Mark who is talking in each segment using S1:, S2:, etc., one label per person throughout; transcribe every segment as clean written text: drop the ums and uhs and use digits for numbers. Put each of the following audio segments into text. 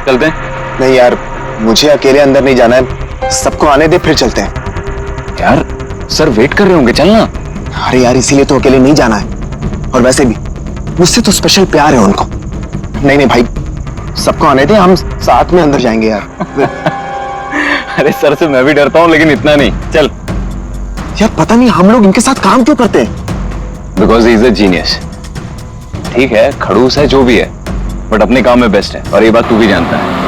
S1: चलते हैं।
S2: नहीं यार, मुझे अकेले अंदर नहीं जाना है, सबको आने दे फिर चलते हैं।
S1: यार सर वेट कर रहे होंगे, चलना।
S2: अरे यार इसीलिए तो अकेले नहीं जाना है, और वैसे भी मुझसे तो स्पेशल प्यार है उनको। नहीं नहीं भाई, सबको आने दे, हम साथ में अंदर जाएंगे यार।
S1: अरे सर से मैं भी डरता हूँ, लेकिन इतना नहीं। चल।
S2: यार पता नहीं हम लोग इनके साथ काम क्यों करते हैं।
S1: Because he is a genius. ठीक है, खड़ूस है, जो भी है, बट अपने काम में बेस्ट है, और ये बात तू भी जानता है।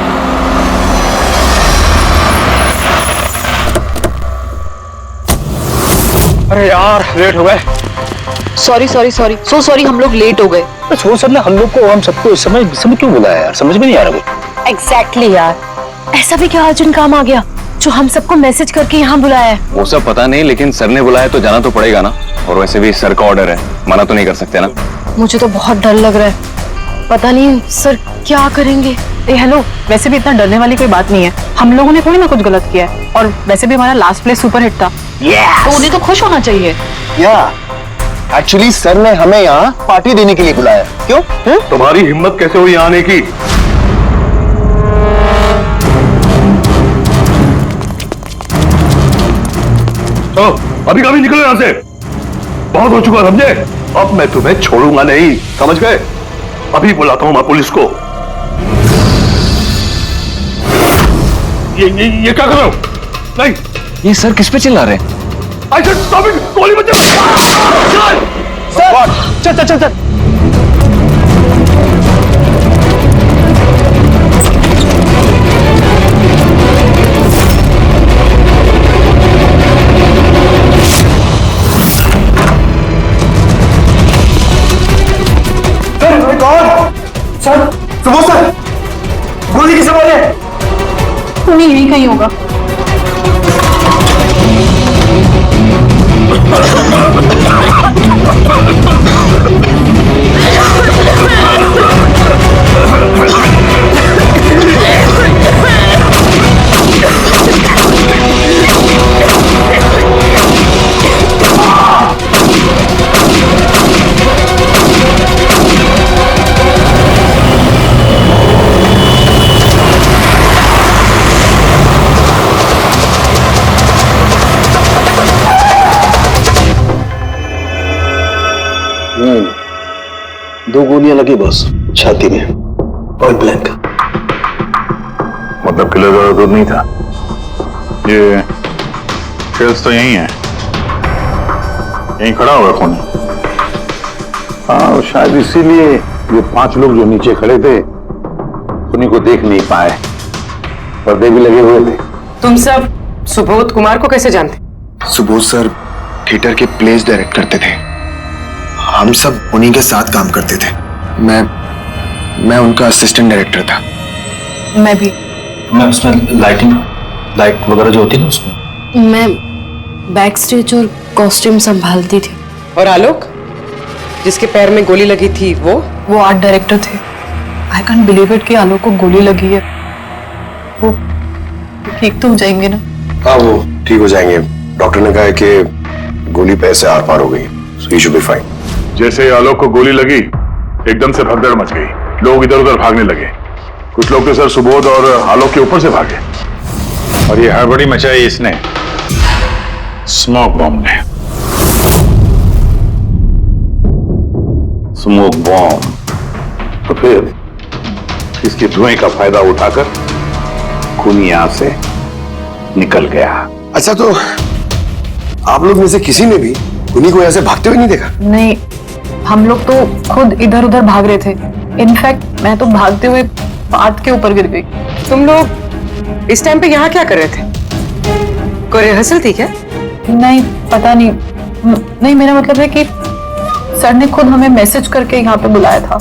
S3: अरे यार लेट हो गए।
S4: Sorry sorry sorry, so sorry, हम लोग लेट हो गए।
S3: वो सर ने हम लोग को, हम सबको इस समय क्यों बुलाया यार, समझ में नहीं आ रहा कुछ।
S4: एग्जैक्टली यार, ऐसा भी क्या अर्जेंट काम आ गया जो हम सबको मैसेज करके यहाँ बुलाया है?
S1: वो सब पता नहीं, लेकिन सर ने बुलाया तो जाना तो पड़ेगा ना। और वैसे भी सर का ऑर्डर है, मना तो नहीं कर सकते ना।
S4: मुझे तो बहुत डर लग रहा है, पता नहीं सर क्या करेंगे।
S5: हेलो, वैसे भी इतना डरने वाली कोई बात नहीं है, हम लोगों ने थोड़ी ना कुछ गलत किया है, और वैसे भी हमारा लास्ट प्ले सुपर हिट था। तो उन्हें तो खुश होना चाहिए।
S2: या एक्चुअली सर ने हमें यहाँ पार्टी देने के लिए बुलाया। क्यों?
S3: तुम्हारी हिम्मत कैसे हुई यहाँ आने की? तो अभी कभी निकलो यहाँ से, बहुत हो चुका समझे। अब मैं तुम्हें छोड़ूंगा नहीं, समझ गए? अभी बुलाता हूँ मैं पुलिस को। ये क्या कर रहे हो? नहीं,
S1: ये सर किस पे चिल्ला रहे हैं?
S3: I said stop it! गोली मत चल!
S2: चल चल चल चल। सर, सुबह सर, गोली किसे मारी है?
S5: उन्हें यही कहीं होगा।
S2: दो गोलियां लगी बस, छाती में, पॉइंट ब्लैंक।
S3: मतलब किलो ज्यादा दूर नहीं था। ये शेल्स तो यही है, यहीं खड़ा हुआ खून। हाँ, शायद इसीलिए ये 5 लोग जो नीचे खड़े थे उन्हीं को देख नहीं पाए, पर्दे भी लगे हुए थे।
S6: तुम सब सुबोध कुमार को कैसे जानते?
S2: सुबोध सर थिएटर के प्लेस डायरेक्ट करते थे, हम सब उन्हीं के साथ काम करते थे। मैं उनका असिस्टेंट डायरेक्टर था।
S5: मैं भी।
S7: मैं उसमें लाइट वगैरह जो होती है ना उसमें।
S4: मैं बैक स्टेज और कॉस्ट्यूम संभालती थी।
S6: और आलोक, जिसके पैर में गोली लगी थी, वो
S5: आर्ट डायरेक्टर थे। आई कैंट बिलीव इट कि आलोक को गोली लगी है। वो ठीक तो हो जाएंगे ना?
S8: हाँ, वो ठीक हो जाएंगे। डॉक्टर ने कहा है कि गोली पैर से आर पार हो गई, so he should be fine।
S3: जैसे आलोक को गोली लगी, एकदम से भगदड़ मच गई, लोग इधर उधर भागने लगे। कुछ लोग तो सर सुबोध और आलोक के ऊपर से भागे, और ये हड़बड़ी मचाई इसने, स्मोक बॉम्ब ने। Smoke bomb. तो फिर इसके धुएं का फायदा उठाकर खून यहां से निकल गया।
S8: अच्छा, तो आप लोग में से किसी ने भी उन्हीं को ऐसे भागते हुए नहीं देखा?
S5: नहीं, हम लोग तो खुद इधर उधर भाग रहे थे। इनफैक्ट मैं तो भागते हुए पार्ट के ऊपर गिर गई।
S6: तुम लोग इस टाइम पे यहाँ क्या कर रहे थे? कोई रिहर्सल थी क्या?
S5: नहीं, पता नहीं। नहीं, मेरा मतलब है कि सर ने खुद हमें मैसेज करके यहाँ पे बुलाया था।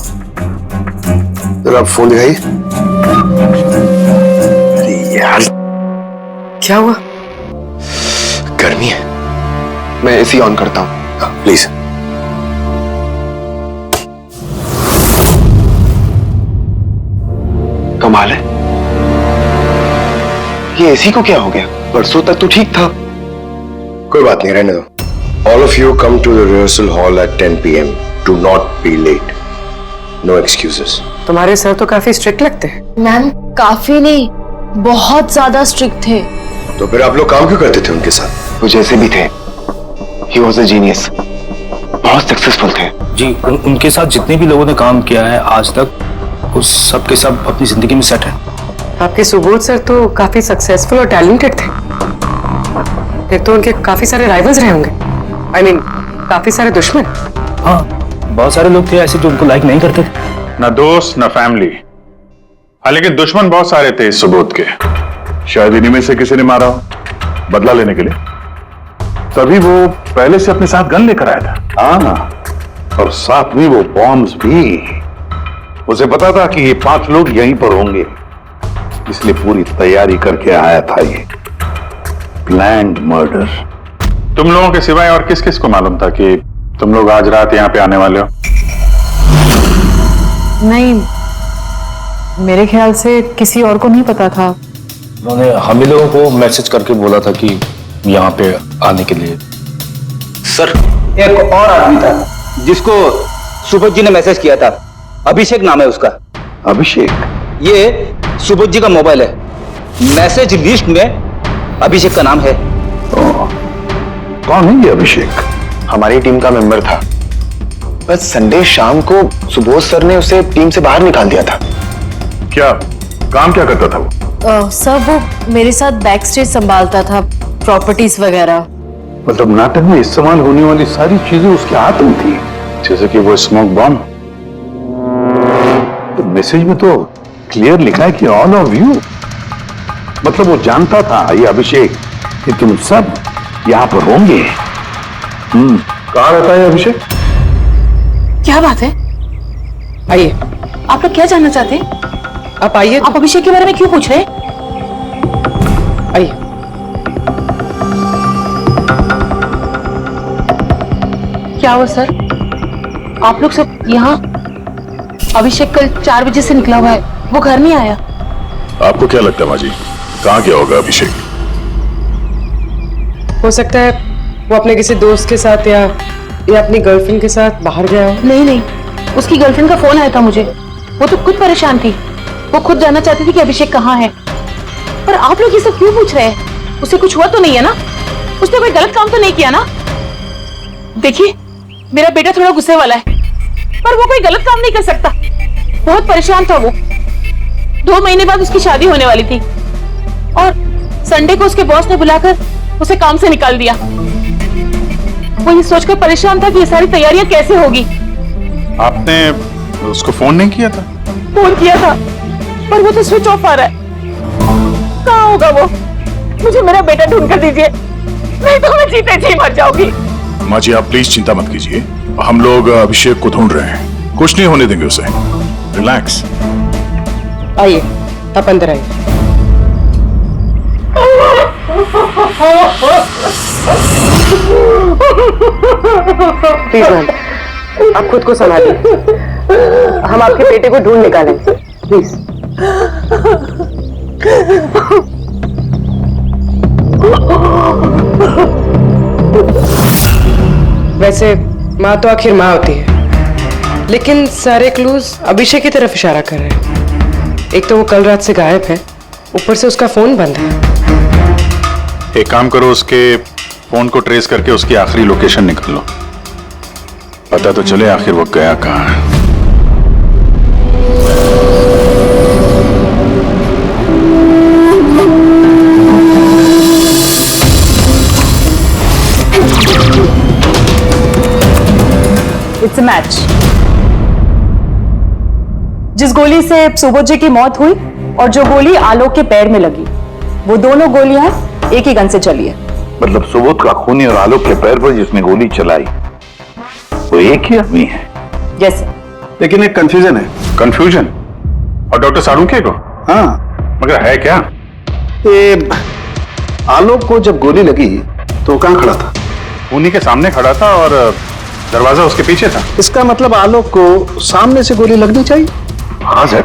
S8: जरा आप फोन दिखाइए। अरे यार,
S6: क्या हुआ?
S8: गर्मी है।
S2: मैं एसी ऑन करता हूँ।
S8: प्लीज।
S2: कमाल है, ये एसी को क्या हो गया? परसों तक तो ठीक था।
S8: कोई बात नहीं, रहने दो। All of you come to the rehearsal hall at 10 p.m. Do not be late. No excuses.
S6: तुम्हारे सर तो काफी स्ट्रिक्ट लगते हैं।
S4: मैम, काफी नहीं, बहुत ज्यादा स्ट्रिक्ट थे।
S8: तो फिर आप लोग काम क्यों करते थे उनके साथ?
S2: वो जैसे भी थे, he was a genius, बहुत सक्सेसफुल थे।
S7: जी उनके साथ जितने भी लोगों ने काम किया है आज तक, उस सब के सब अपनी जिंदगी में सेट है।
S6: आपके सुबोध सर तो काफी सक्सेसफुल और टैलेंटेड थे, फिर तो उनके काफी सारे राइवल्स रहे होंगे। I mean, काफी सारे दुश्मन।
S7: हाँ, बहुत सारे लोग थे ऐसे जो उनको लाइक नहीं करते थे।
S3: ना दोस्त ना फैमिली, हाँ लेकिन दुश्मन बहुत सारे थे इस सुबोध के। शायद इन्हीं में से किसी ने मारा हो बदला लेने के लिए, तभी वो पहले से अपने साथ गन लेकर आया था। हाँ, और साथ में वो बॉम्ब्स भी। उसे पता था कि ये 5 लोग यहीं पर होंगे, इसलिए पूरी तैयारी करके आया था ये प्लान्ड मर्डर। तुम लोगों के सिवाय और किस किस को मालूम था कि तुम लोग आज रात यहाँ पे आने वाले हो?
S5: नहीं, मेरे ख्याल से किसी और को नहीं पता था।
S7: उन्होंने हम ही लोगों को मैसेज करके बोला था कि यहाँ पे आने के लिए।
S9: सर, एक और आदमी था जिसको सुबोध जी ने मैसेज किया था, अभिषेक नाम है उसका।
S3: अभिषेक?
S9: ये सुबोध जी का मोबाइल है, मैसेज लिस्ट में अभिषेक का नाम है।
S3: कौन है ये अभिषेक?
S2: हमारी टीम का मेंबर था, बस संडे शाम को सुबोध सर ने उसे टीम से बाहर निकाल दिया था।
S3: क्या काम क्या करता था वो?
S4: सर वो मेरे साथ बैक स्टेज संभालता था, प्रॉपर्टीज वगैरह।
S3: मतलब नाटक में इस्तेमाल होने वाली सारी चीजें उसके हाथ में थी, जैसे कि वो स्मोक बॉम्ब। तो मैसेज में तो क्लियर लिखा है कि ऑल ऑफ यू, मतलब वो जानता था ये अभिषेक कि तुम सब यहाँ पर होंगे। कहाँ रहता है अभिषेक?
S5: क्या बात है?
S6: आइए,
S5: आप लोग क्या जानना चाहते हैं?
S6: आप आइए।
S5: आप अभिषेक के बारे में क्यों पूछ रहे हैं?
S6: आइए।
S5: क्या हुआ सर? आप लोग सब यहाँ? अभिषेक कल 4 बजे से निकला हुआ है, वो घर नहीं आया।
S3: आपको क्या लगता है माँ जी, कहाँ गया होगा अभिषेक?
S6: हो सकता है वो अपने किसी दोस्त के साथ या अपनी गर्लफ्रेंड के साथ बाहर गया हो।
S5: नहीं, उसकी गर्लफ्रेंड का फोन आया था मुझे, वो तो खुद परेशान थी, वो खुद जानना चाहती थी कि अभिषेक कहाँ है। पर आप लोग ये सब क्यों पूछ रहे हैं? उसे कुछ हुआ तो नहीं है ना? उसने कोई गलत काम तो नहीं किया ना? देखिए, मेरा बेटा थोड़ा गुस्से वाला है, पर वो कोई गलत काम नहीं कर सकता। बहुत परेशान था वो। 2 महीने बाद उसकी शादी होने वाली थी और संडे को उसके बॉस ने बुलाकर उसे काम से निकाल दिया। वो ये सोचकर परेशान था कि ये सारी तैयारियां कैसे होगी।
S3: आपने उसको फोन नहीं किया था?
S5: फोन किया था, पर वो तो स्विच ऑफ आ रहा है। कहाँ होगा वो? मुझे मेरा बेटा ढूंढ कर दीजिए, नहीं तो मैं जीते जी मर जाऊंगी।
S3: माँ जी आप प्लीज चिंता मत कीजिए, हम लोग अभिषेक को ढूंढ रहे हैं, कुछ नहीं होने देंगे उसे। रिलैक्स।
S6: आइए, आप अंदर आइए। प्लीज मैम, आप खुद को संभालिए, हम आपके बेटे को ढूंढ निकालें, प्लीज। वैसे माँ तो आखिर माँ होती है, लेकिन सारे क्लूज अभिषेक की तरफ इशारा कर रहे हैं। एक तो वो कल रात से गायब है, ऊपर से उसका फोन बंद है।
S3: एक काम करो, उसके फोन को ट्रेस करके उसकी आखिरी लोकेशन निकाल लो, पता तो चले आखिर वो गया कहाँ है।
S5: It's a match. जिस गोली से सुबोध जी की मौत हुई और जो गोली आलोक के पैर में लगी, वो दोनों गोलियां एक ही गन से चली है।
S3: मतलब सुबोध का खूनी और आलोक के पैर पर जिसने गोली चलाई वो एक ही आदमी है?
S5: जैसे।
S3: लेकिन एक कंफ्यूजन है। कंफ्यूजन? और डॉक्टर सालुंखे को? हाँ, मगर है क्या?
S10: ये आलोक को जब गोली लगी तो कहाँ खड़ा था?
S3: खूनी के सामने खड़ा था और दरवाजा उसके पीछे था।
S10: इसका मतलब आलोक को सामने से गोली लगनी चाहिए।
S3: हाँ सर,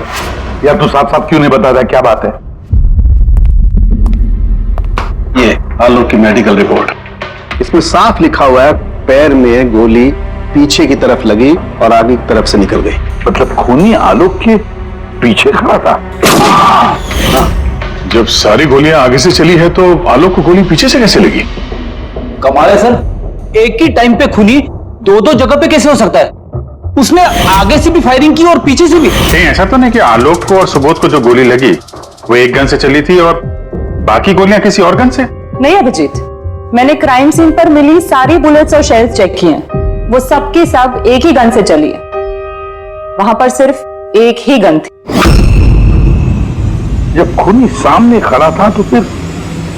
S3: यार तू साफ साफ क्यों नहीं बताता क्या बात है?
S10: ये आलोक की मेडिकल रिपोर्ट, इसमें साफ लिखा हुआ है पैर में गोली पीछे की तरफ लगी और आगे की तरफ से निकल गई।
S3: मतलब खूनी आलोक के पीछे खड़ा था। जब सारी गोलियां आगे से चली है तो आलोक को गोली पीछे से कैसे लगी?
S9: कमाल है सर, एक ही टाइम पे खूनी दो दो जगह पे कैसे हो सकता है? उसने आगे से भी फायरिंग की और पीछे से भी।
S3: कहीं ऐसा तो नहीं कि आलोक को और सुबोध को जो गोली लगी वो एक गन से चली थी और बाकी गोलियां किसी और गन से?
S11: नहीं अभिजीत, मैंने क्राइम सीन पर मिली सारी बुलेट्स और शेल्स चेक किए हैं, वो सब की सब एक ही गन से चली है। वहां पर सिर्फ एक ही गन थी।
S3: जब खूनी सामने खड़ा था तो फिर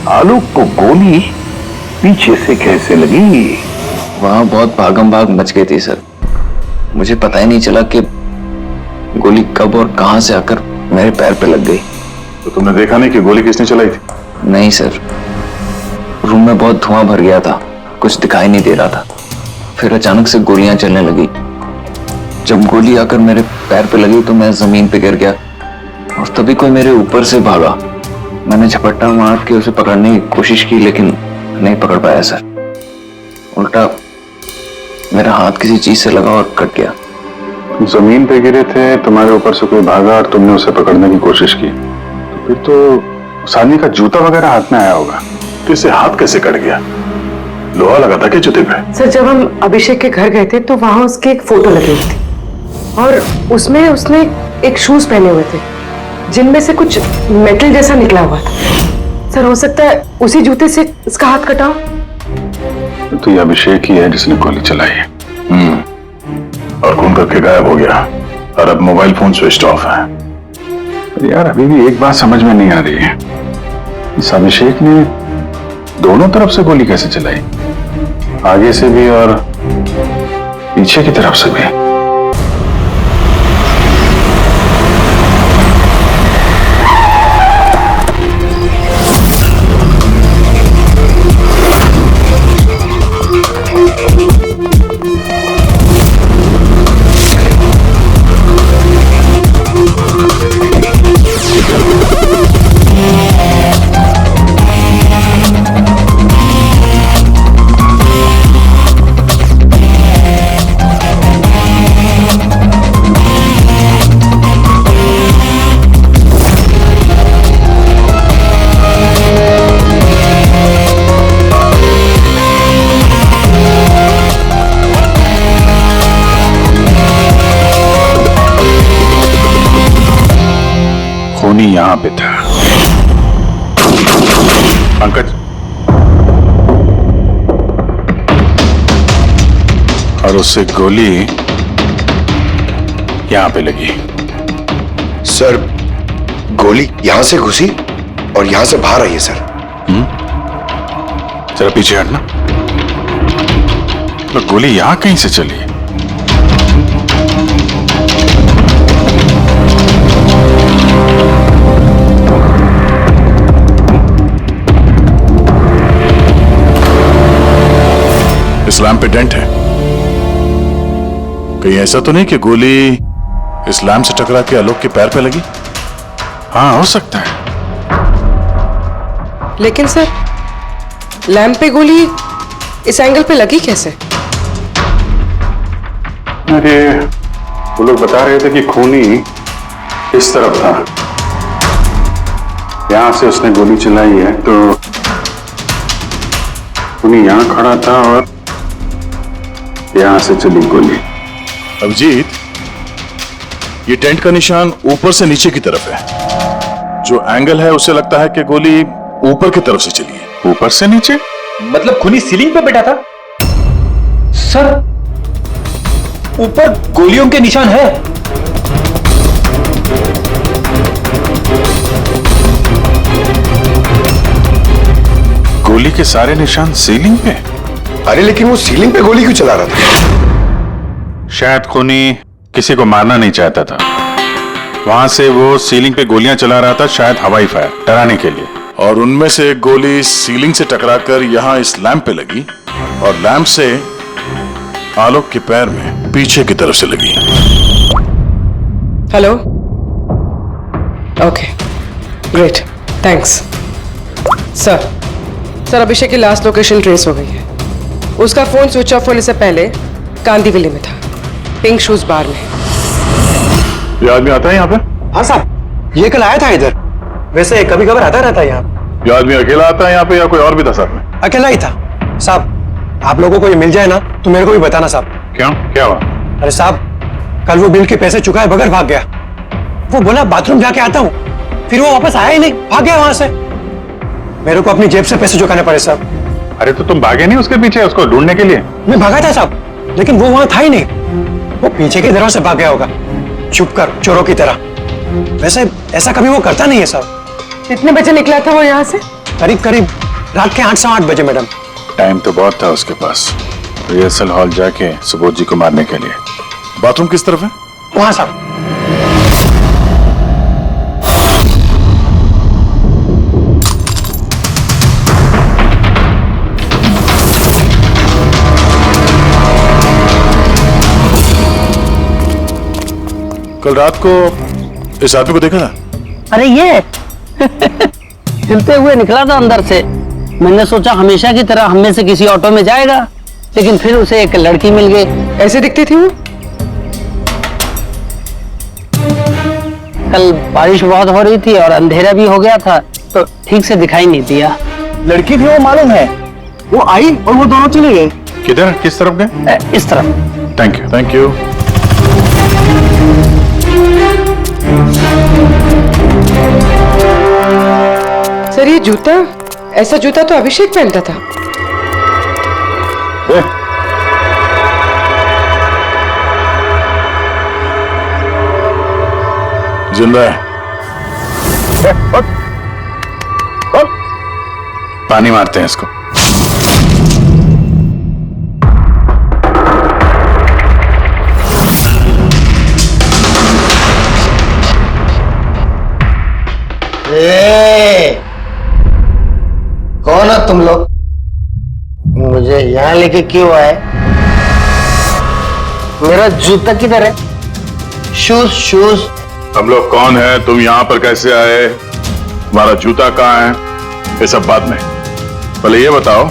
S3: आलोक को गोली पीछे से कैसे लगी?
S1: वहां बहुत भागम भाग मच गई थी सर, मुझे पता ही नहीं चला कि गोली कब और कहां से आकर मेरे पैर पे लग गई।
S3: तो तुमने देखा नहीं कि गोली किसने चलाई थी?
S1: नहीं सर, रूम में बहुत धुआं भर गया था, कुछ दिखाई नहीं दे रहा था। फिर अचानक से गोलियां चलने लगी। जब गोली आकर मेरे पैर पे लगी तो मैं जमीन पे गिर गया और तभी कोई मेरे ऊपर से भागा। मैंने झपट्टा मार के उसे पकड़ने की कोशिश की लेकिन नहीं पकड़ पाया सर। उल्टा मेरा हाथ किसी चीज से लगा और कट गया।
S3: जमीन पे गिरे थे, तुम्हारे ऊपर से कोई भागा और तुमने उसे पकड़ने की कोशिश की, तो फिर तो उस आदमी का जूता वगैरह हाथ में आया होगा। तो इससे हाथ कैसे कट गया? लोहा लगा था क्या जूते पे?
S6: सर, जब हम अभिषेक के घर गए थे तो वहां उसकी एक फोटो लगी हुई थी और उसमें उसने एक शूज पहने हुए थे जिनमें से कुछ मेटल जैसा निकला हुआ था। सर, हो सकता है उसी जूते से इसका हाथ कटा हो।
S3: तो ये अभिषेक ही है जिसने गोली चलाई है। और खून करके गायब हो गया और अब मोबाइल फोन स्विच ऑफ है। यार अभी भी एक बात समझ में नहीं आ रही है, इस अभिषेक ने दोनों तरफ से गोली कैसे चलाई? आगे से भी और पीछे की तरफ से भी। खूनी यहां पे था। पंकज, और उससे गोली यहां पे लगी।
S8: सर, गोली यहां से घुसी और यहां से बाहर आई है सर।
S3: जरा पीछे हटना। तो गोली यहां कहीं से चली है? इस लैंप पे डेंट है, कहीं ऐसा तो नहीं कि गोली इस लैंप से टकरा के आलोक के पैर पे लगी? हाँ, हो सकता है।
S6: लेकिन सर, लैंप पे गोली इस एंगल पे लगी कैसे?
S3: अरे वो लोग बता रहे थे कि खूनी इस तरफ था, यहां से उसने गोली चलाई है, तो खूनी यहां खड़ा था और यहां से चली गोली। अभिजीत, ये टेंट का निशान ऊपर से नीचे की तरफ है। जो एंगल है उससे लगता है कि गोली ऊपर की तरफ से चली है। ऊपर से नीचे
S9: मतलब खूनी सीलिंग पे बैठा था? सर, ऊपर गोलियों के निशान है।
S3: गोली के सारे निशान सीलिंग पे?
S8: अरे लेकिन वो सीलिंग पे गोली क्यों चला रहा था?
S3: शायद खूनी किसी को मारना नहीं चाहता था, वहां से वो सीलिंग पे गोलियां चला रहा था, शायद हवाई फायर डराने के लिए। और उनमें से एक गोली सीलिंग से टकराकर यहां इस लैंप पे लगी और लैंप से आलोक के पैर में पीछे की तरफ से लगी।
S6: Hello, okay, great, thanks. Sir, Abhishek की लास्ट लोकेशन ट्रेस हो गई है। उसका फोन स्विच ऑफ होने से पहले कांदीवली में था, पिंक शूज बार में।
S3: ये आदमी आता है यहाँ पे?
S2: हाँ साहब, ये कल आया था इधर। वैसे कभी कभार आता रहता है यहाँ।
S3: ये आदमी अकेला आता है यहाँ पे या कोई और भी था साथ में?
S2: अकेला ही था साहब। आप लोगों को ये मिल जाए ना तो मेरे को भी बताना साहब।
S3: क्यों, क्या हुआ?
S2: अरे साहब, कल वो बिल के पैसे चुकाए बगैर भाग गया। वो बोला बाथरूम जाके आता हूँ, फिर वो वापस आया ही नहीं, भाग गया वहां से। मेरे को अपनी जेब से पैसे चुकाने पड़े साहब।
S3: अरे तो तुम भागे नहीं उसके पीछे उसको ढूंढने के लिए?
S2: मैं भागा था साहब, लेकिन वो वहां था ही नहीं। वो पीछे की तरफ से भाग गया होगा, छुप कर, चोरों की तरह। वैसे ऐसा कभी वो करता नहीं है साहब।
S6: कितने बजे निकला था वो यहाँ से?
S2: करीब करीब रात के 8 सवा 8 बजे मैडम।
S3: टाइम तो बहुत था उसके पास रिहर्सल हॉल जाके सुबोध जी को मारने के लिए। बाथरूम किस तरफ है?
S2: वहां साहब।
S3: कल रात को इस आदमी को देखा था?
S9: अरे ये हिलते हुए निकला था अंदर से। मैंने सोचा हमेशा की तरह हम में से किसी ऑटो में जाएगा, लेकिन फिर उसे एक लड़की मिल गई।
S6: ऐसे दिखती थी वो?
S9: कल बारिश बहुत हो रही थी और अंधेरा भी हो गया था, तो ठीक से दिखाई नहीं दिया।
S2: लड़की थी वो मालूम है। वो आई और वो दोनों चले गए।
S3: किधर, किस तरफ गए?
S9: इस तरफ।
S3: Thank you, thank you.
S6: Sir ये जूता, ऐसा जूता तो अभिषेक पहनता था।
S3: जिंदा है। पानी मारते हैं इसको।
S12: कौन हो तुम लोग? मुझे यहाँ लेके क्यों आए? मेरा जूता किधर है? Shoes shoes.
S3: हम लोग कौन है, तुम यहाँ पर कैसे आए, तुम्हारा जूता कहाँ है, ये सब बात नहीं। पहले ये बताओ,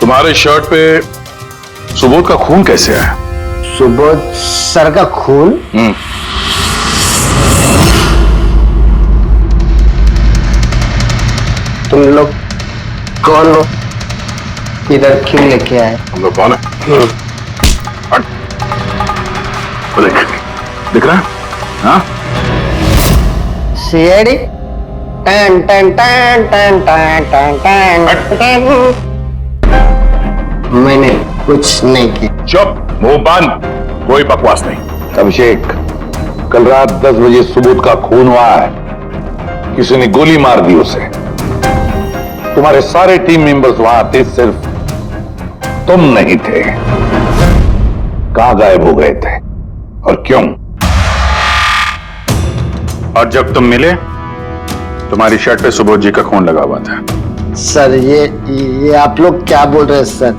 S3: तुम्हारे शर्ट पे सुबोध का खून कैसे आया?
S12: सुबोध सर का खून? तुम लोग कौन हो? इधर क्यों लेके आए?
S3: हम लोग कौन है? दिख रहा है? हाँ?
S12: सीआईडी? टन टन टन टन टन टन टन। मैंने कुछ नहीं किया।
S3: चुप, मुंह बंद, कोई बकवास नहीं।
S8: अभिषेक, कल रात 10 बजे सुबोध का खून हुआ है। किसी ने गोली मार दी उसे। तुम्हारे सारे टीम मेंबर्स वहां थे, सिर्फ तुम नहीं थे। कहां गायब हो गए थे और क्यों?
S3: और जब तुम मिले, तुम्हारी शर्ट पे सुबोध जी का खून लगा हुआ था।
S12: सर ये आप लोग क्या बोल रहे हैं सर?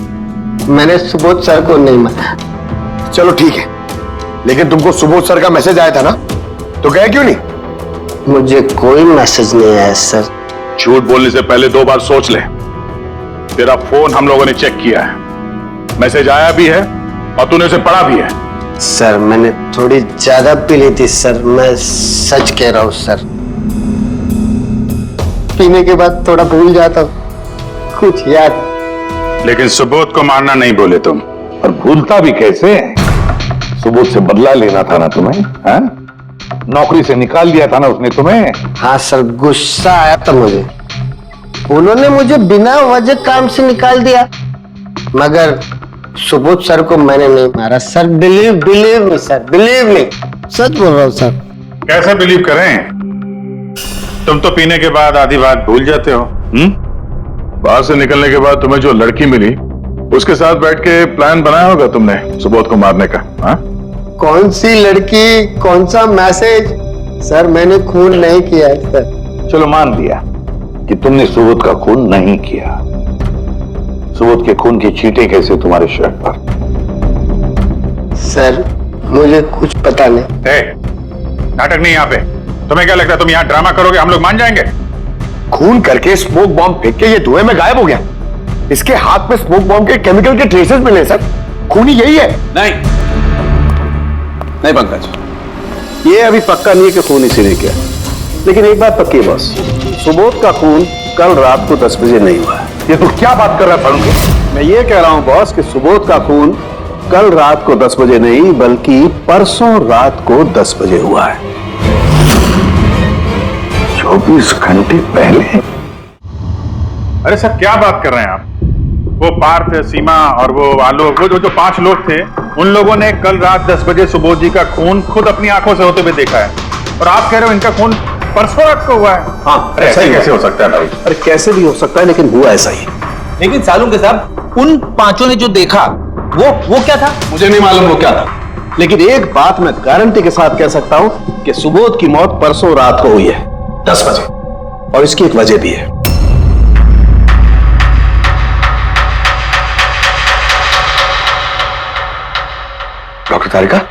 S12: मैंने सुबोध सर को नहीं मारा।
S2: चलो ठीक है, लेकिन तुमको सुबोध सर का मैसेज आया था ना, तो गए क्यों नहीं?
S12: मुझे कोई मैसेज नहीं आया सर।
S3: झूठ बोलने से पहले 2 बार सोच ले। तेरा फोन हम लोगों ने चेक किया है, मैसेज आया भी है और तूने उसे पढ़ा भी है।
S12: सर मैंने थोड़ी ज्यादा पी ली थी सर, मैं सच कह रहा हूं सर। पीने के बाद थोड़ा भूल जाता हूं, कुछ याद।
S3: लेकिन सुबोध को मारना नहीं बोले तुम।
S8: और भूलता भी कैसे? सुबोध से बदला लेना था ना तुम्हें, हाँ? नौकरी से निकाल दिया था ना उसने तुम्हें।
S12: हाँ सर, गुस्सा आया था मुझे। उन्होंने मुझे बिना वजह काम से निकाल दिया, मगर सुबोध सर को मैंने नहीं मारा sir. Believe me sir, believe me, सच बोल रहा हूँ सर।
S3: कैसे बिलीव करें? तुम तो पीने के बाद आधी बात भूल जाते हो। बाहर से निकलने के बाद तुम्हें जो लड़की मिली, उसके साथ बैठ के प्लान बनाया होगा तुमने सुबोध को मारने का। हाँ?
S12: कौन सी लड़की, कौन सा मैसेज? सर मैंने खून नहीं किया है सर।
S8: चलो मान लिया कि तुमने सुबोध का खून नहीं किया। सुबोध के खून की छींटे कैसे तुम्हारे शर्ट पर?
S12: सर मुझे कुछ पता नहीं।
S3: नाटक नहीं यहाँ पे। तुम्हें क्या लगता है तुम यहाँ ड्रामा करोगे, हम लोग मान जाएंगे?
S2: खून करके स्मोक बॉम्ब फेंक के ये धुएं में गायब हो गया। इसके हाथ में स्मोक बॉम्ब के केमिकल के ट्रेसेस मिले सर। खूनी यही है।
S10: नहीं पंकज, ये अभी पक्का नहीं है कि खून इसी ने किया, लेकिन एक बात पक्की है बॉस, सुबोध का खून कल रात को 10 बजे नहीं हुआ है।
S8: ये तू क्या बात कर रहा है सालुंखे?
S10: मैं ये कह रहा हूं बॉस कि सुबोध का खून कल रात को 10 बजे नहीं बल्कि परसों रात को 10 बजे हुआ है।
S8: 24 घंटे पहले?
S3: अरे सर क्या बात कर रहे हैं आप? वो पार्थ, सीमा और वो आलोक, वो जो 5 लोग थे, उन लोगों ने कल रात 10 बजे सुबोध जी का खून खुद अपनी आंखों से होते हुए देखा है, और आप कह रहे हो इनका खून परसों रात को हुआ है?
S10: हाँ,
S3: ऐसा ही कैसे हो सकता है भाई?
S10: अरे कैसे भी हो सकता है, लेकिन हुआ ऐसा ही।
S7: लेकिन सालुंखे साहब, उन 5 ने जो देखा वो क्या था?
S10: मुझे नहीं मालूम वो क्या था, लेकिन एक बात मैं गारंटी के साथ कह सकता हूं कि सुबोध की मौत परसों रात को हुई है 10 बजे, और इसकी एक वजह भी है।
S8: डॉक्टर तारिका,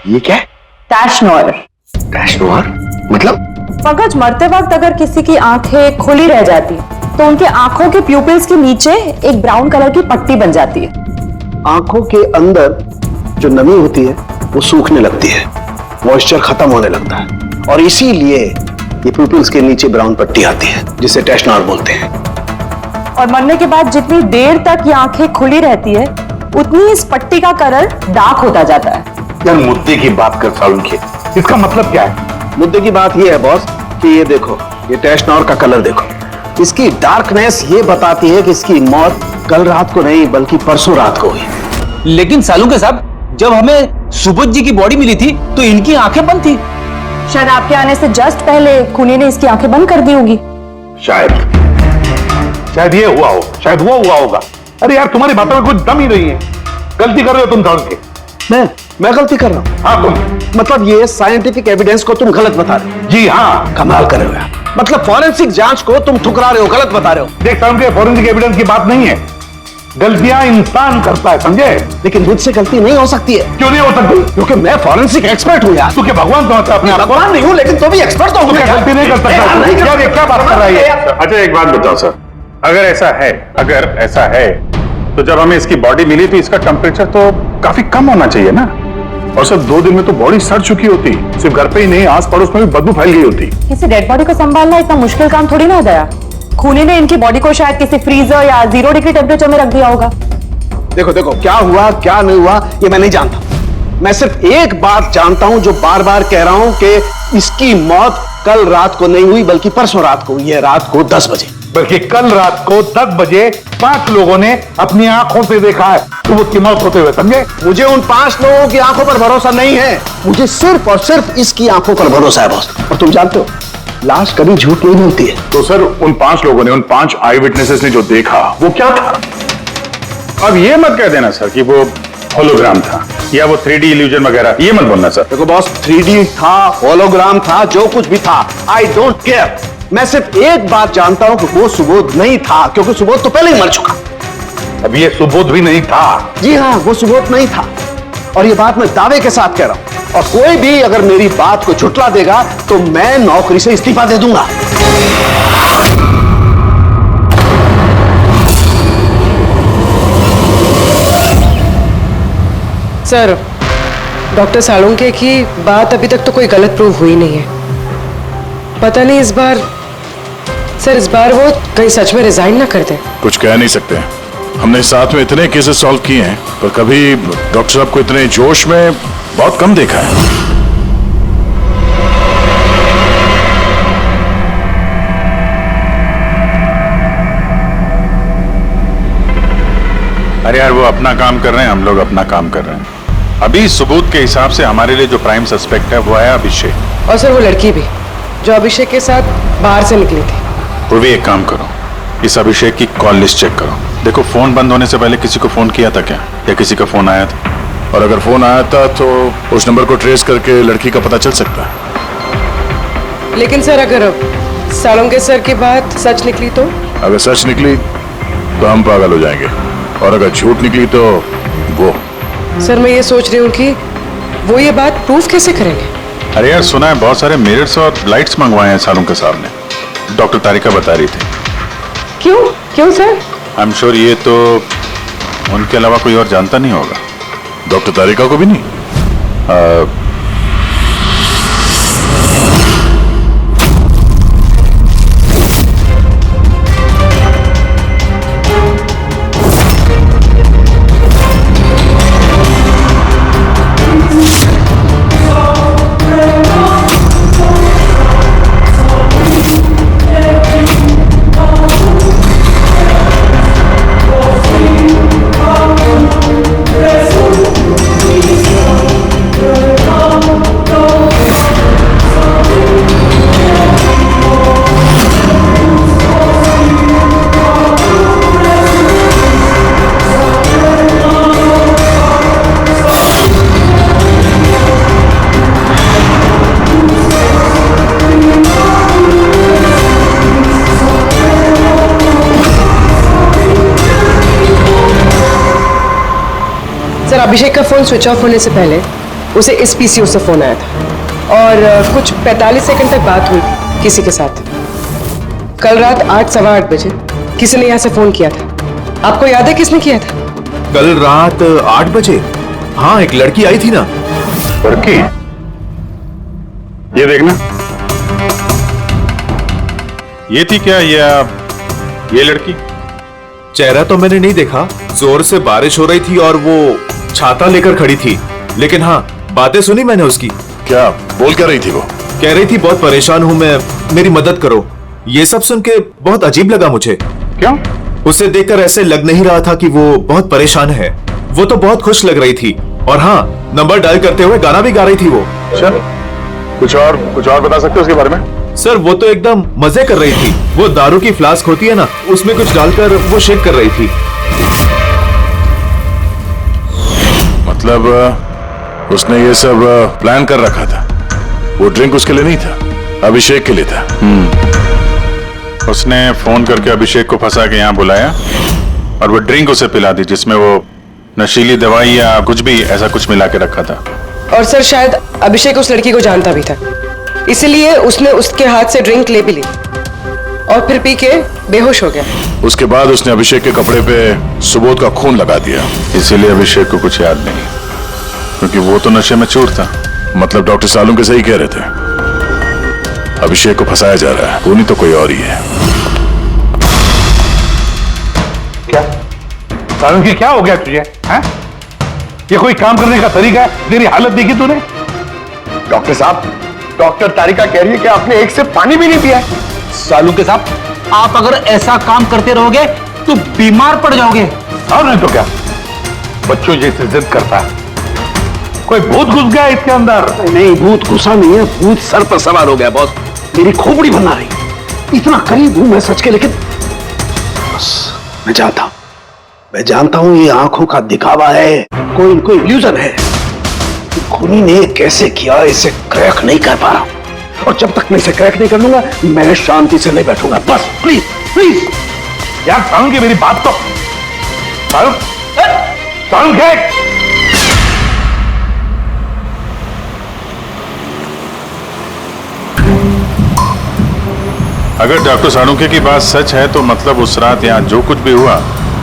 S8: ये क्या है?
S11: टैश नोयर।
S8: टैश नोयर मतलब?
S11: पंकज, मरते वक्त अगर किसी की आंखें खुली रह जाती तो उनके आंखों के प्यूपिल्स के नीचे एक ब्राउन कलर की पट्टी बन जाती है।
S10: आंखों के अंदर जो नमी होती है वो सूखने लगती है, मॉइस्चर खत्म होने लगता है, और इसीलिए ये प्यूपिल्स के नीचे ब्राउन पट्टी आती है जिसे टैश नोयर बोलते हैं।
S11: और मरने के बाद जितनी देर तक ये आंखें खुली रहती है उतनी इस पट्टी का कलर डार्क होता जाता है।
S8: यार मुद्दे की बात कर सालुंखे, इसका मतलब क्या है?
S10: मुद्दे की बात यह है बॉस कि ये देखो, ये टैश नोयर का कलर देखो, इसकी डार्कनेस ये बताती है कि इसकी मौत कल रात को नहीं बल्कि परसों रात को हुई।
S7: लेकिन सालुंखे साहब, जब हमें सुबोध जी की बॉडी मिली थी तो इनकी आंखें बंद थी।
S11: शायद आपके आने से जस्ट पहले खूनी ने इसकी आंखें बंद कर दी होंगी।
S8: शायद ये हुआ हो, शायद वो हुआ होगा। अरे यार तुम्हारी बातों में कुछ दम ही नहीं है, गलती कर रहे हो तुम सालुंखे।
S10: मैं गलती कर रहा हूँ?
S8: हाँ तुम।
S10: मतलब ये साइंटिफिक एविडेंस को तुम गलत बता रहे हो?
S8: जी हाँ।
S10: कमाल कर रहे हो यार, मतलब फॉरेंसिक जांच को तुम ठुकरा रहे हो, गलत बता रहे हो।
S8: देख सालुंखे, फॉरेंसिक एविडेंस की बात नहीं है, गलतियां इंसान करता है, समझे?
S10: लेकिन मुझसे गलती नहीं हो सकती है।
S8: क्यों नहीं हो सकती?
S10: क्योंकि मैं फॉरेंसिक एक्सपर्ट हूँ यार।
S8: तू क्या भगवान समझता है अपने आप को?
S10: भगवान नहीं हूँ, लेकिन तो भी एक्सपर्ट तो हूँ।
S8: गलती नहीं कर सकता। यार ये क्या बात कर रहा है?
S3: अच्छा एक बात बताओ सर, अगर ऐसा है तो जब हमें इसकी बॉडी मिली तो इसका टेम्परेचर तो काफी कम होना चाहिए ना, और सर 2 दिन में तो बॉडी सड़ चुकी होती, सिर्फ घर पे ही नहीं आस पड़ोस में भी बदबू फैल गई होती।
S11: किसी डेड बॉडी को संभालना इतना मुश्किल काम थोड़ी ना है दया। खूनी ने इनकी बॉडी को शायद किसी फ्रीजर या 0 डिग्री टेम्परेचर में रख दिया होगा।
S10: देखो देखो, क्या हुआ क्या नहीं हुआ ये मैं नहीं जानता, मैं सिर्फ एक बात जानता हूं जो बार बार कह रहा हूं कि इसकी मौत कल रात को नहीं हुई बल्कि परसों रात को हुई है, रात को 10 बजे।
S8: बल्कि कल रात को 10 बजे 5 लोगों ने अपनी आंखों से देखा है सुबोध की मौत होते हुए, समझे?
S10: मुझे उन 5 लोगों की आंखों पर भरोसा नहीं है, मुझे सिर्फ और सिर्फ इसकी आंखों पर भरोसा है बॉस। और तुम जानते हो लाश कभी झूठ नहीं बोलती है।
S3: तो सर उन 5 लोगों ने, उन 5 आई विटनेसेस ने जो देखा वो क्या था? अब ये मत कह देना सर कि वो होलोग्राम था या वो 3D इल्यूजन वगैरह, ये मत बोलना सर।
S10: देखो बॉस, 3D था, होलोग्राम था, जो कुछ भी था, आई डोंट केयर। मैं सिर्फ एक बात जानता हूं कि वो सुबोध नहीं था, क्योंकि सुबोध तो पहले ही मर चुका।
S8: अब ये सुबोध भी नहीं था।
S10: जी हाँ, वो सुबोध नहीं था, और ये बात मैं दावे के साथ कह रहा हूं, और कोई भी अगर मेरी बात को झुठला देगा तो मैं नौकरी से इस्तीफा दे दूंगा।
S6: सर, डॉक्टर सालुंखे की बात अभी तक तो कोई गलत प्रूव हुई नहीं है। पता नहीं इस बार वो कहीं सच में रिजाइन ना कर दे।
S13: कुछ कह नहीं सकते, हमने साथ में इतने केसेस सॉल्व किए हैं पर कभी डॉक्टर साहब को इतने जोश में बहुत कम देखा है।
S3: अरे यार वो अपना काम कर रहे हैं, हम लोग अपना काम कर रहे हैं। अभी सबूत के हिसाब से हमारे लिए जो प्राइम सस्पेक्ट है वो है अभिषेक।
S6: और सर वो लड़की भी जो अभिषेक के साथ बाहर से निकली थी।
S3: वो भी एक काम करो, इस अभिषेक की कॉल लिस्ट चेक करो, देखो फोन बंद होने से पहले किसी को फोन किया था क्या, या किसी का फोन आया था?
S13: और अगर फोन आया था तो उस नंबर को ट्रेस करके लड़की का पता चल सकता है।
S6: लेकिन सर अगर सालुंखे सर की बात सच निकली तो?
S13: अगर सच निकली तो हम पागल हो जाएंगे, और अगर झूठ निकली तो वो।
S6: सर मैं ये सोच रही हूँ कि वो ये बात प्रूफ कैसे करेंगे?
S3: अरे यार सुना है बहुत सारे मिरर्स और लाइट्स मंगवाए हैं सालुंखे साहब ने, डॉक्टर तारिका बता रही थी।
S6: क्यों सर?
S3: आई एम श्योर ये तो उनके अलावा कोई और जानता नहीं होगा।
S13: डॉक्टर तारिका को भी नहीं?
S6: सर अभिषेक का फोन स्विच ऑफ होने से पहले उसे इस पीसीओ से फोन आया था और कुछ 45 सेकंड तक बात हुई किसी के साथ। कल रात 8:15 बजे किसी ने यहाँ से फोन किया था। आपको याद है किसने किया था?
S14: कल रात 8 बजे? हाँ, एक लड़की आई थी ना।
S3: लड़की? ये देखना, ये थी क्या ये लड़की?
S14: चेहरा तो मैंने नहीं देखा, जोर से बारिश हो रही थी और वो छाता लेकर खड़ी थी, लेकिन हाँ बातें सुनी मैंने उसकी।
S13: क्या बोल क्या रही थी वो?
S14: कह रही थी बहुत परेशान हूं मैं, मेरी मदद करो। ये सब सुन के बहुत अजीब लगा मुझे।
S3: क्यों?
S14: उसे देखकर ऐसे लग नहीं रहा था कि वो बहुत परेशान है। वो तो बहुत खुश लग रही थी और हाँ, नंबर डायल करते हुए गाना भी गा रही थी वो।
S3: सर कुछ और बता सकते हो उसके बारे में?
S14: सर वो तो एकदम मजे कर रही थी। वो दारू की फ्लास्क होती है ना, उसमें कुछ डालकर वो शेक कर रही थी।
S13: मतलब उसने ये सब प्लान कर रखा था। वो ड्रिंक उसके लिए नहीं था, अभिषेक के लिए था।
S3: उसने फोन करके अभिषेक को फंसा के यहाँ बुलाया और वो ड्रिंक उसे पिला दी जिसमें वो नशीली दवाई या कुछ भी ऐसा कुछ मिला के रखा था।
S6: और सर शायद अभिषेक उस लड़की को जानता भी था, इसलिए उसने उसके हाथ से ड्रिंक ले भी ली और फिर पी के बेहोश हो गया।
S13: उसके बाद उसने अभिषेक के कपड़े पे सुबोध का खून लगा दिया।
S3: इसीलिए अभिषेक को कुछ याद नहीं, क्योंकि वो तो नशे में चूर था।
S13: मतलब डॉक्टर सालुंके के सही कह रहे थे, अभिषेक को फंसाया जा रहा है, खूनी तो कोई और ही है।
S8: क्या सालुंके, क्या हो गया तुझे? हैं? ये कोई काम करने का तरीका है? तेरी हालत देखी तूने?
S10: डॉक्टर साहब, डॉक्टर तारिका कह रही है कि आपने एक से पानी भी नहीं पिया है।
S9: सालुंके साहब, आप अगर ऐसा काम करते रहोगे तो बीमार पड़ जाओगे।
S8: और नहीं तो क्या, बच्चों जैसे जिद करता है। कोई भूत घुस गया इसके अंदर।
S10: नहीं, भूत घुसा नहीं है, भूत सर पर सवार हो गया बॉस। मेरी खोपड़ी बना रही। इतना करीब हूं मैं सच के, लेकिन बस मैं जानता हूं ये आंखों का दिखावा है, कोई इल्यूजन है। खूनी ने कैसे किया इसे क्रैक नहीं कर पा रहा, और जब तक मैं इसे क्रैक नहीं कर लूंगा मैं शांति से नहीं बैठूंगा। बस प्लीज प्लीज
S8: यार सालुंके, मेरी बात तो सालुंके।
S3: अगर डॉक्टर सालुंके की बात सच है तो मतलब उस रात यहाँ जो कुछ भी हुआ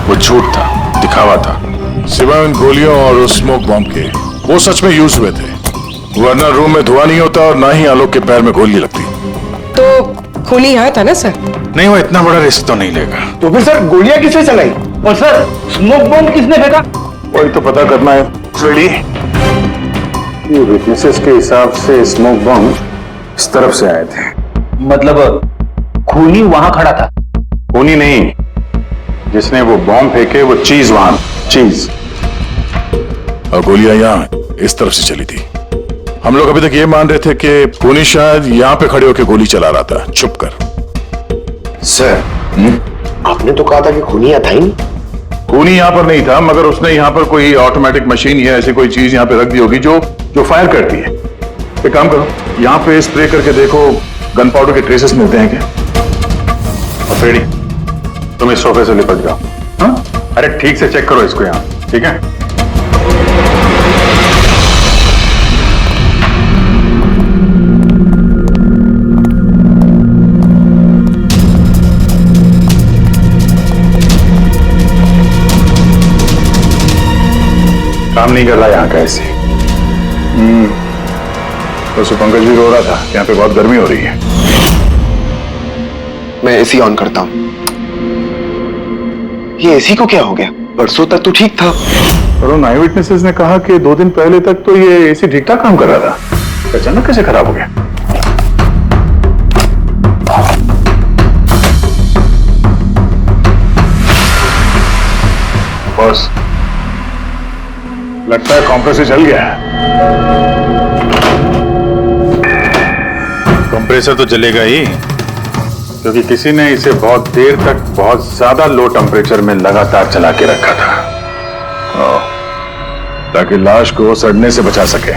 S3: वो झूठ था, दिखावा था।
S13: सिवाय उन गोलियों और उस स्मोक बॉम्ब के, वो सच में यूज हुए थे, वरना रूम में धुआं नहीं होता और ना ही आलोक के पैर में गोली लगती।
S6: तो खूनी यहाँ था ना सर?
S3: नहीं, वो इतना बड़ा रिस्क तो नहीं लेगा।
S10: तो फिर सर गोलियां किसने चलाई?
S9: और सर स्मोक बॉम्ब किसने फेंका?
S3: वही तो पता करना है। ये विटनेसेस के हिसाब से स्मोक बॉम्ब इस तरफ से आए थे।
S9: मतलब खूनी वहां खड़ा था?
S3: खूनी नहीं, जिसने वो बॉम्ब फेंके वो चीज वहां, चीज।
S13: और गोलियां यहाँ इस तरफ से चली थी। हम लोग अभी तक ये मान रहे थे कि खूनी शायद यहाँ पे खड़े होकर गोली चला रहा था, छुप कर।
S10: सर आपने तो कहा था कि खूनी यहाँ था ही नहीं।
S3: खूनी यहाँ पर नहीं था, मगर उसने यहाँ पर कोई ऑटोमेटिक मशीन या ऐसी कोई चीज यहाँ पे रख दी होगी जो फायर करती है। एक काम करो, यहाँ पे स्प्रे करके देखो गन पाउडर के ट्रेसेस मिलते हैं क्या। और फ्रेडी, तुम इस सोफे से लिपट जाओ। हाँ, अरे ठीक से चेक करो इसको यहाँ, ठीक है? काम नहीं कर रहा यहाँ का ऐसे। तो पंकज भी रो रहा था, यहाँ पे बहुत गर्मी हो रही है।
S10: मैं एसी ऑन करता हूं। ये एसी को क्या हो गया? परसों तक तो ठीक था।
S3: और उन आई विटनेसेस ने कहा कि 2 दिन पहले तक तो ये एसी ठीक ठाक काम कर रहा था, अचानक कैसे खराब हो गया? बॉस, लगता है कंप्रेसर जल गया है। कंप्रेसर तो जलेगा ही, क्योंकि किसी ने इसे बहुत देर तक बहुत ज्यादा लो टेम्परेचर में लगातार चला के रखा था, ताकि लाश को सड़ने से बचा सके।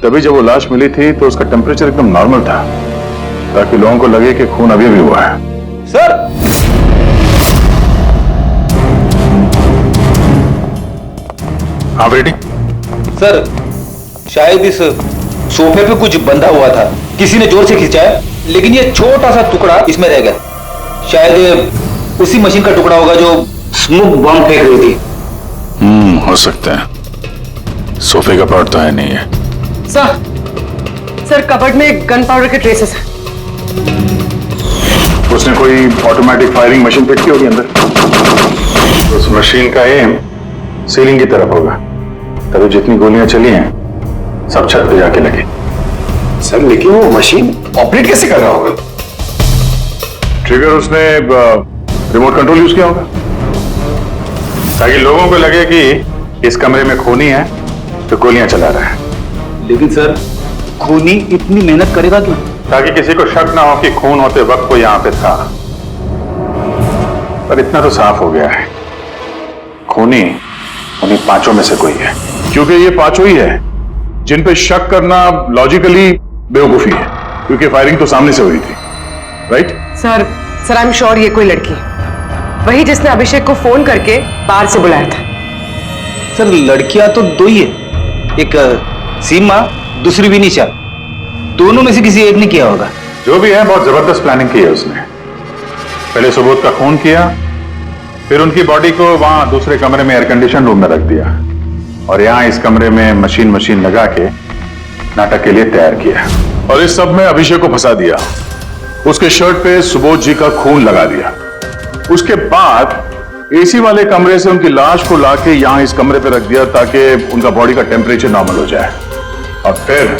S3: तभी जब वो लाश मिली थी तो उसका टेम्परेचर एकदम नॉर्मल था, ताकि लोगों को लगे कि खून अभी भी हुआ है।
S10: सर
S3: हाँ बेटी।
S7: सर शायद इस सोफे पे कुछ बंधा हुआ था, किसी ने जोर से खींचा है, लेकिन ये छोटा सा टुकड़ा इसमें रह गया। शायद उसी मशीन का टुकड़ा होगा जो स्मोक बम फेंक रही थी।
S13: हो सकता है। सोफे का पार्ट तो है नहीं है।
S6: सर कबर्ड में गन पाउडर के ट्रेसेस हैं।
S3: उसने कोई ऑटोमेटिक फायरिंग मशीन फिट की होगी अंदर। उस मशीन का एम सीलिंग की तरफ होगा, तभी जितनी गोलियां चली हैं सब छत पे जाके लगे।
S10: सर लेकिन वो मशीन ऑपरेट कैसे कर रहा होगा?
S3: ट्रिगर उसने रिमोट कंट्रोल यूज किया होगा, ताकि लोगों को लगे कि इस कमरे में खूनी है तो गोलियां चला रहा है।
S7: लेकिन सर खूनी इतनी मेहनत करेगा क्यों?
S3: ताकि किसी को शक ना हो कि खून होते वक्त वो यहां पे था। पर इतना तो साफ हो गया है, खूनी उन्हीं पांचों में से कोई है। क्योंकि ये पांचों ही है जिन पे शक करना लॉजिकली बेवकूफी है, क्योंकि फायरिंग तो सामने से हुई थी, right?
S6: Sir I am sure ये कोई लड़की है, वही जिसने अभिषेक को फोन करके बाहर से बुलाया था।
S7: सर लड़कियां तो दो ही है, एक सीमा, दूसरी विनीशा। दोनों में से किसी एक ने किया होगा।
S3: जो भी है बहुत जबरदस्त प्लानिंग की है उसने। पहले सुबोध का खून किया, फिर उनकी बॉडी को वहां दूसरे कमरे में एयर कंडीशन रूम में रख दिया, और यहां इस कमरे में मशीन लगा के नाटक के लिए तैयार किया।
S13: और इस सब में अभिषेक को फंसा दिया, उसके शर्ट पे सुबोध जी का खून लगा दिया।
S3: उसके बाद एसी वाले कमरे से उनकी लाश को लाके यहां इस कमरे पे रख दिया, ताकि उनका बॉडी का टेम्परेचर नॉर्मल हो जाए। और फिर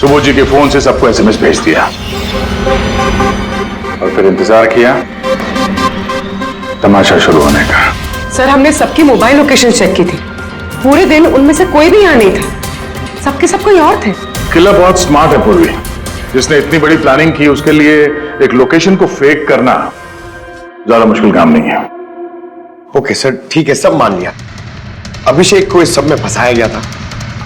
S3: सुबोध जी के फोन से सबको एसएमएस भेज दिया, और फिर इंतजार किया तमाशा शुरू होने का।
S6: सर हमने सबकी मोबाइल लोकेशन चेक की थी, पूरे दिन उनमें से कोई भी यहाँ नहीं था, सबके सब कोई और थे।
S3: किलर बहुत स्मार्ट है पूर्वी, जिसने इतनी बड़ी प्लानिंग की उसके लिए एक लोकेशन को फेक करना ज्यादा मुश्किल काम नहीं है।
S10: ओके सर ठीक है, सब मान लिया। अभिषेक को इस सब में फंसाया गया था।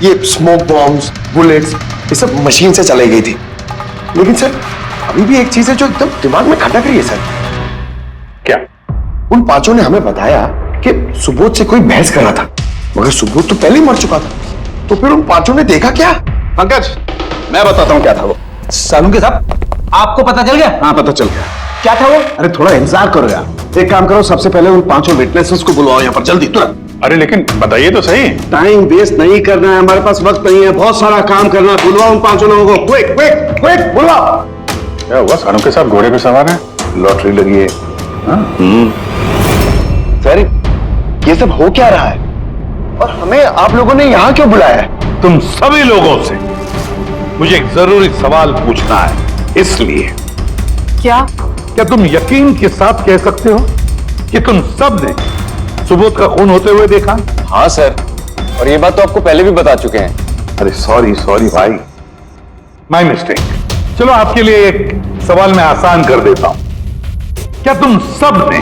S10: ये स्मोक बॉम्ब्स, बुलेट्स, ये सब मशीन से चलाई गई थी। लेकिन सर अभी भी एक चीज है जो एकदम दिमाग में खटक रही है सर।
S3: क्या?
S10: उन पांचों ने हमें बताया कि सुबोध से कोई बहस कर रहा था, मगर सुबोध तो पहले ही मर चुका था। तो फिर उन पांचों ने देखा क्या?
S7: पंकज मैं बताता हूँ क्या था वो। सालुंके साहब आपको पता चल गया?
S10: हाँ पता चल गया।
S7: क्या था वो?
S10: अरे थोड़ा इंतजार करो यार। एक काम करो, सबसे पहले उन पांचों विटनेसेस को बुलाओ यहाँ पर जल्दी, तुरंत।
S3: अरे लेकिन बताइए तो सही।
S10: टाइम वेस्ट नहीं करना है, हमारे पास वक्त नहीं है, बहुत सारा काम करना है। बुलवाओ उन पांचों लोगों को, क्विक क्विक क्विक बुलवाओ।
S3: क्या हुआ? सारों के साथ घोड़े पे सवार है, लॉटरी लगी है।
S10: सर ये सब हो क्या रहा है, और हमें आप लोगों ने यहाँ क्यों बुलाया है?
S8: तुम सभी लोगों से मुझे एक जरूरी सवाल पूछना है, इसलिए।
S6: क्या
S8: तुम यकीन के साथ कह सकते हो कि तुम सब ने सुबोध का खून होते हुए देखा?
S1: हाँ सर, और ये बात तो आपको पहले भी बता चुके हैं।
S8: अरे सॉरी भाई, माय मिस्टेक। चलो आपके लिए एक सवाल मैं आसान कर देता हूं। क्या तुम सब ने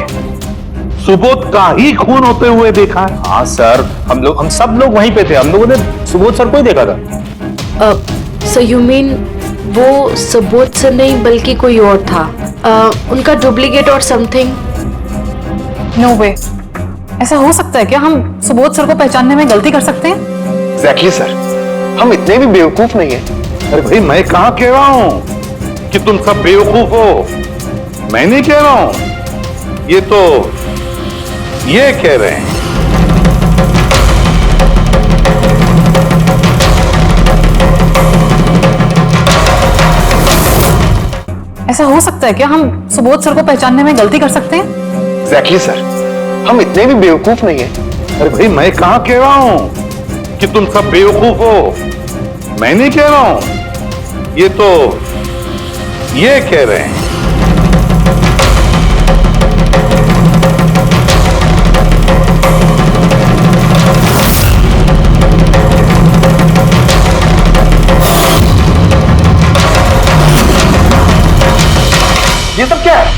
S8: सुबोध का ही खून होते हुए देखा है?
S7: हाँ सर, हम सब लोग वहीं पे थे। हम लोगों ने सुबोध सर को ही देखा था।
S4: सो यू मीन वो सुबोध सर नहीं बल्कि कोई और था, उनका डुप्लीकेट और समथिंग?
S11: नो वे, ऐसा हो सकता है क्या? हम सुबोध सर को पहचानने में गलती कर सकते हैं?
S10: एग्जैक्टली सर, हम इतने भी बेवकूफ नहीं है।
S8: अरे भाई मैं कहां कह रहा हूं कि तुम सब बेवकूफ हो, मैं नहीं कह रहा हूं, ये तो ये कह रहे हैं।
S11: ऐसा हो सकता है क्या? हम सुबोध सर को पहचानने में गलती कर सकते हैं?
S10: एग्जैक्टली सर, हम इतने भी बेवकूफ नहीं है।
S8: अरे भाई मैं कहां कह रहा हूं कि तुम सब बेवकूफ हो, मैं नहीं कह रहा हूं, ये तो ये कह रहे हैं।
S10: ये सब क्या है?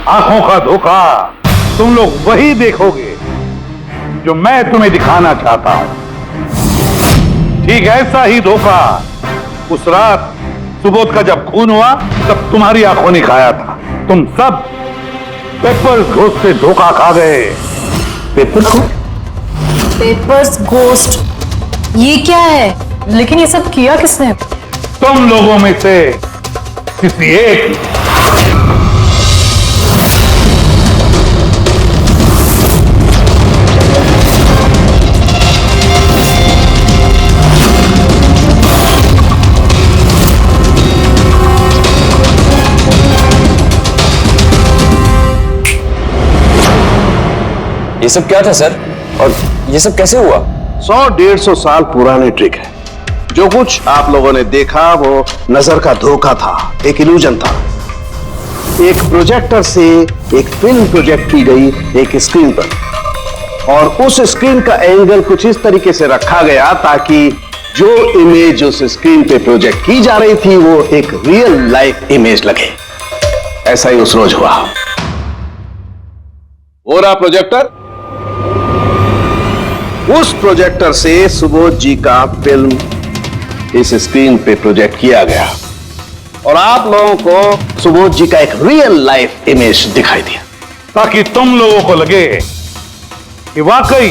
S8: आंखों का धोखा। तुम लोग वही देखोगे जो मैं तुम्हें दिखाना चाहता हूं। ठीक ऐसा ही धोखा उस रात सुबोध का जब खून हुआ तब तुम्हारी आंखों ने खाया था। तुम सब पेपर घोष से धोखा खा गए। पेपर घोष?
S5: पेपर्स गोस्ट, ये क्या है? लेकिन ये सब किया किसने?
S3: तुम लोगों में से किसी एक ने।
S1: ये सब क्या था सर, और ये सब कैसे हुआ?
S10: 100-150 साल पुरानी ट्रिक है। जो कुछ आप लोगों ने देखा वो नजर का धोखा था, एक इल्यूजन था। एक प्रोजेक्टर से एक फिल्म प्रोजेक्ट की गई एक स्क्रीन पर, और उस स्क्रीन का एंगल कुछ इस तरीके से रखा गया ताकि जो इमेज उस स्क्रीन पे प्रोजेक्ट की जा रही थी वो एक रियल लाइफ इमेज लगे। ऐसा ही उस रोज हुआ। हो रहा प्रोजेक्टर, उस प्रोजेक्टर से सुबोध जी का फिल्म इस स्क्रीन पे प्रोजेक्ट किया गया और आप लोगों को सुबोध जी का एक रियल लाइफ इमेज दिखाई दिया,
S3: ताकि तुम लोगों को लगे कि वाकई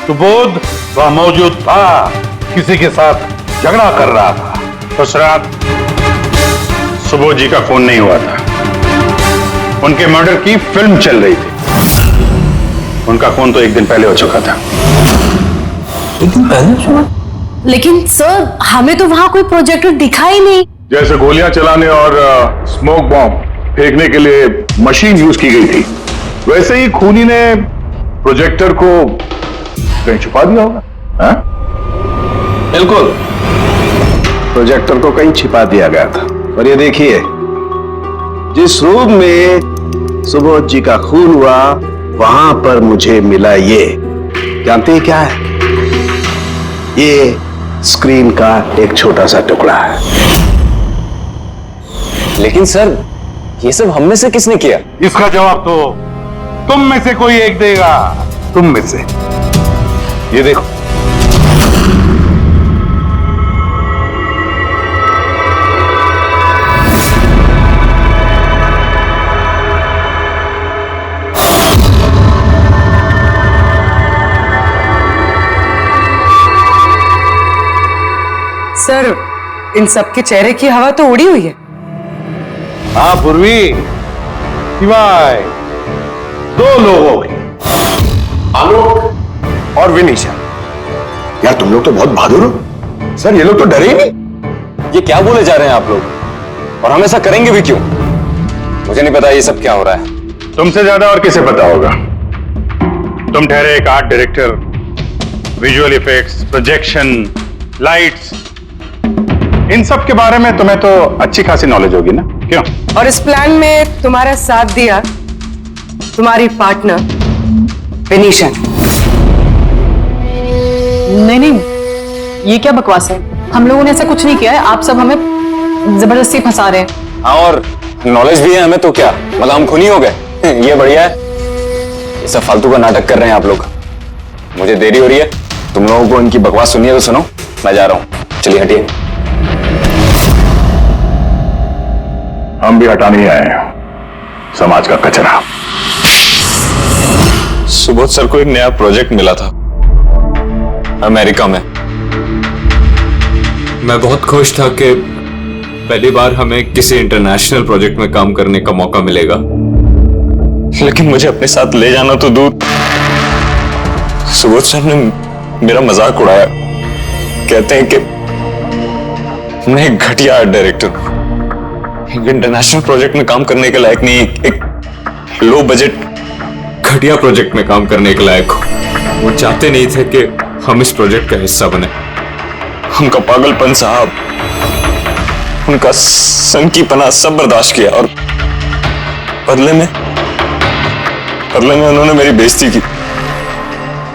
S3: सुबोध वहां मौजूद था, किसी के साथ झगड़ा कर रहा था। उस रात सुबोध जी का खून नहीं हुआ था, उनके मर्डर की फिल्म चल रही थी। उनका खून तो एक दिन पहले हो चुका था।
S1: एक दिन पहले सुना?
S5: लेकिन सर हमें तो वहां कोई प्रोजेक्टर दिखा ही नहीं।
S3: जैसे गोलियां चलाने और स्मोक बॉम्ब फेंकने के लिए मशीन यूज की गई थी, वैसे ही खूनी ने प्रोजेक्टर को कहीं छुपा दिया होगा। हाँ?
S10: बिल्कुल, प्रोजेक्टर को कहीं छिपा दिया गया था। और ये देखिए, जिस रूम में सुबोध जी का खून हुआ वहां पर मुझे मिला ये, जानते हैं क्या है? ये स्क्रीन का एक छोटा सा टुकड़ा है।
S1: लेकिन सर, ये सब हम में से किसने किया?
S3: इसका जवाब तो तुम में से कोई एक देगा। तुम में से। ये देखो,
S6: सर, इन सबके चेहरे की हवा तो उड़ी हुई है।
S3: हाँ पूर्वी, सिवाय 2 लोगों की,
S10: आलोक और विनीशा। यार तुम लोग तो बहुत बहादुर हो। सर ये लोग तो डरे ही नहीं।
S1: ये क्या बोले जा रहे हैं आप लोग, और हम ऐसा करेंगे भी क्यों? मुझे नहीं पता ये सब क्या हो रहा है।
S3: तुमसे ज्यादा और किसे पता होगा? तुम ठहरे एक art director, visual effects, projection, lights, इन सब के बारे में तुम्हें तो अच्छी खासी नॉलेज होगी ना, क्यों?
S6: और इस प्लान में तुम्हारा साथ दिया तुम्हारी पार्टनर विनीशा।
S11: नहीं, ये क्या बकवास है? हम लोगों ने ऐसा कुछ नहीं किया है। आप सब हमें जबरदस्ती फंसा रहे हैं।
S1: हाँ, और नॉलेज भी है हमें तो क्या, मतलब हम खूनी हो गए? ये बढ़िया है। ये सब फालतू का नाटक कर रहे हैं आप लोग। मुझे देरी हो रही है, तुम लोगों को इनकी बकवास सुनिए तो सुनो, मैं जा रहा हूं। चलिए हटिए।
S3: हम भी हटाने ही आए हैं समाज का कचरा।
S1: सुबोध सर को एक नया प्रोजेक्ट मिला था अमेरिका में।
S15: मैं बहुत खुश था कि पहली बार हमें किसी इंटरनेशनल प्रोजेक्ट में काम करने का मौका मिलेगा,
S1: लेकिन मुझे अपने साथ ले जाना तो दूर। सुबोध सर ने मेरा मजाक उड़ाया, कहते हैं कि मैं एक घटिया आर्ट डायरेक्टर हूं, एक इंटरनेशनल प्रोजेक्ट में काम करने के लायक नहीं, एक लो बजट
S15: घटिया प्रोजेक्ट में काम करने के लायक हो। वो चाहते नहीं थे कि हम इस प्रोजेक्ट का हिस्सा बने।
S1: उनका पागलपन साहब, उनका संकीपना सब बर्दाश्त किया, और बदले में उन्होंने मेरी बेइज्जती की।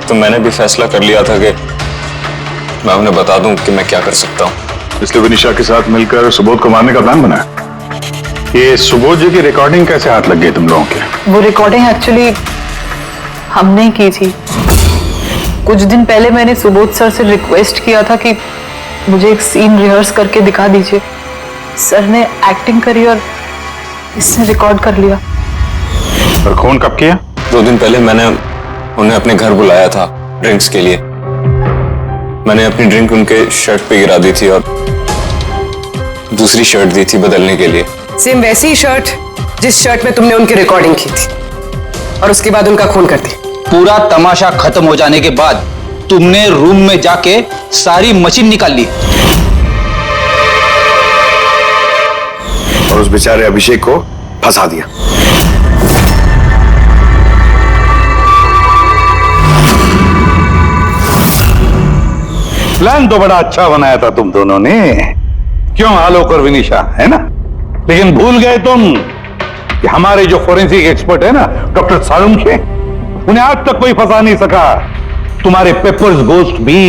S1: तो मैंने भी फैसला कर लिया था कि मैं उन्हें बता दूं कि मैं क्या कर सकता हूं।
S3: इसलिए विनीशा के साथ मिलकर सुबोध को मारने का प्लान बना। ये सुबोध जी की रिकॉर्डिंग कैसे हाथ लग गई तुम लोगों के?
S11: वो रिकॉर्डिंग एक्चुअली हमने की थी। कुछ दिन पहले मैंने सुबोध सर से रिक्वेस्ट किया था कि मुझे एक सीन रिहर्स करके दिखा दीजिए। सर ने एक्टिंग करी और इसने रिकॉर्ड कर लिया।
S3: और खून कब किया?
S1: 2 दिन पहले मैंने उन्हें अपने घर बुलाया था ड्रिंक्स के लिए।
S15: मैंने अपनी ड्रिंक उनके शर्ट पे गिरा दी थी और दूसरी शर्ट दी थी बदलने के लिए।
S6: सेम वैसी ही शर्ट जिस शर्ट में तुमने उनकी रिकॉर्डिंग की थी और उसके बाद उनका खून कर दिया।
S7: पूरा तमाशा खत्म हो जाने के बाद तुमने रूम में जाके सारी मशीन निकाल ली
S10: और उस बेचारे अभिषेक को फंसा दिया।
S8: प्लान तो बड़ा अच्छा बनाया था तुम दोनों ने, क्यों आलोक और विनिशा, है ना? लेकिन भूल गए तुम कि हमारे जो फोरेंसिक एक्सपर्ट है ना, डॉक्टर सालुंखे, उन्हें आज तक कोई फंसा नहीं सका। तुम्हारे पेपर्स गोस्ट भी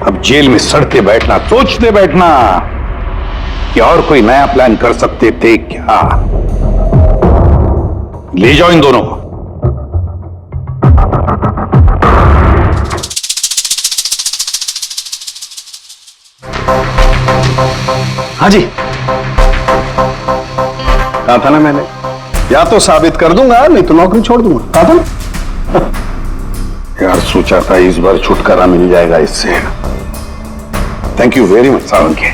S8: अब जेल में सड़ते बैठना, सोचते बैठना कि और कोई नया प्लान कर सकते थे क्या। ले जाओ इन दोनों को।
S10: हाँ जी, कहा था ना मैंने, या तो साबित कर दूंगा नहीं तो नौकरी छोड़ दूंगा, कहा था ना।
S8: यार सोचा था इस बार छुटकारा मिल जाएगा इससे। Thank you very much Salunkhe.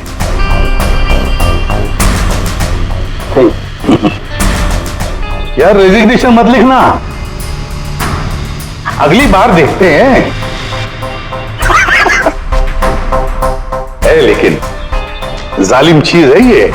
S8: यार रेजिग्नेशन मत लिखना, अगली बार देखते हैं। है लेकिन जालिम चीज है ये।